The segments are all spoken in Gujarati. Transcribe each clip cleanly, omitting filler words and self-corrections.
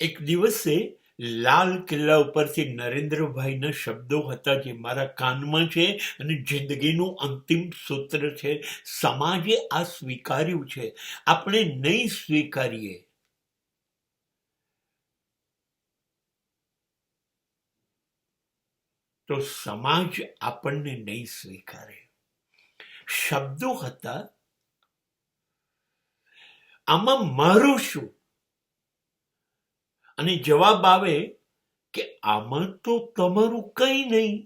એક દિવસે લાલ કિલ્લા ઉપરથી નરેન્દ્રભાઈના શબ્દો હતા જે મારા કાનમાં છે અને જિંદગીનું અંતિમ સૂત્ર છે. સમાજે આ સ્વીકાર્યું છે, આપણે નહીં સ્વીકારીએ તો સમાજ આપણને નહીં સ્વીકારે. શબ્દો હતા, આમાં મારું શું? અને જવાબ આવે કે આમાં તો તમારું કંઈ નહીં.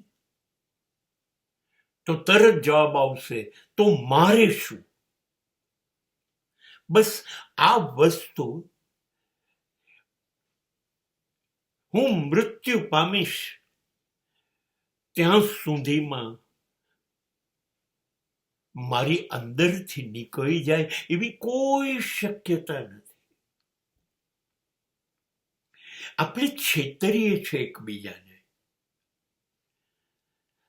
તો તરત જવાબ આવશે, તો મારે શું? બસ આ વસ્તુ હું મૃત્યુ પામીશ ત્યાં સુધીમાં મારી અંદરથી નીકળી જાય એવી કોઈ શક્યતા નથી. આપણે છેતરીએ છીએ એકબીજાને.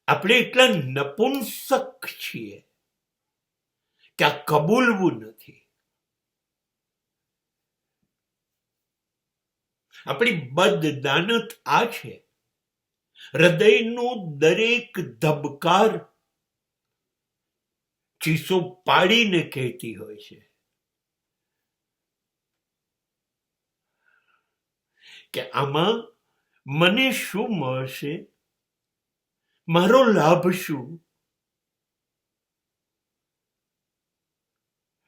આપણે એટલા નપુંસક છીએ કે આ કબૂલવું નથી. આપણી બદદાનત આ છે, હૃદયનો દરેક ધબકાર ચીસો પાડીને કહેતી હોય છે કે આમાં મને શું મળશે, મારો લાભ શું?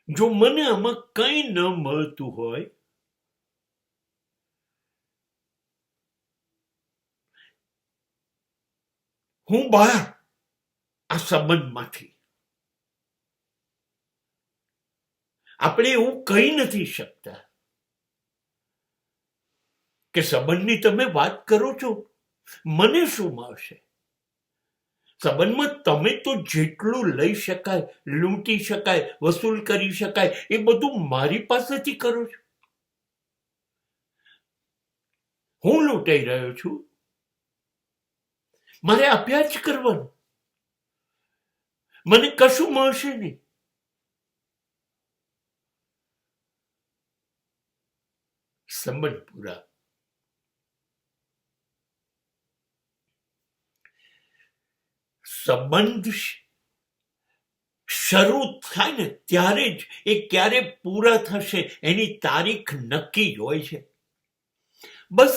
જો મને આમાં કંઈ ન મળતું હોય હું બહાર આ સંબંધમાંથી. આપણે એવું કહી નથી શકતા કે સંબંધની તમે વાત કરો છો, મને શું મળશે? સંબંધમાં તમે તો જેટલું લઈ શકાય, લૂંટી શકાય, વસૂલ કરી શકાય એ બધું મારી પાસેથી કરો છો. હું લૂંટાઈ રહ્યો છું, મારે આપ્યા જ કરવાનું, મને કશું મળશે નહીં. સંબંધ પૂરા. સંબંધ શરૂ થાય ને ત્યારે જ એ ક્યારે પૂરા થશે એની તારીખ નક્કી જ હોય છે. બસ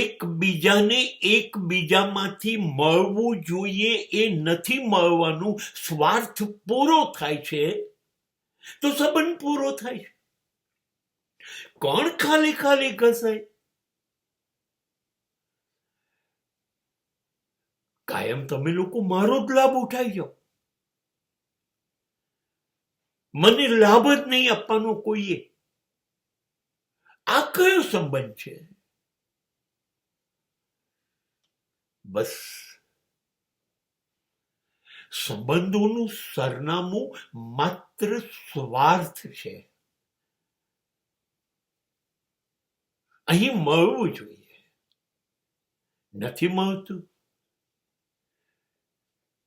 એકબીજાને એકબીજામાંથી મળવું જોઈએ એ નથી મળવાનું. સ્વાર્થ પૂરો થાય છે તો સંબંધ પૂરો થાય છે. કોણ ખાલી ખાલી ઘસાય? કાયમ તમે લોકો મારો જ લાભ ઉઠાઈ જાઓ. મને લાભ જ નહીં આપવાનો કોઈએ. આ કયો સંબંધ છે? બસ સંબંધોનું સરનામું માત્ર સ્વાર્થ છે. અહીં મળવું જોઈએ, નથી મળતું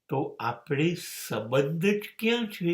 તો આપણે સંબંધ જ ક્યાં છે?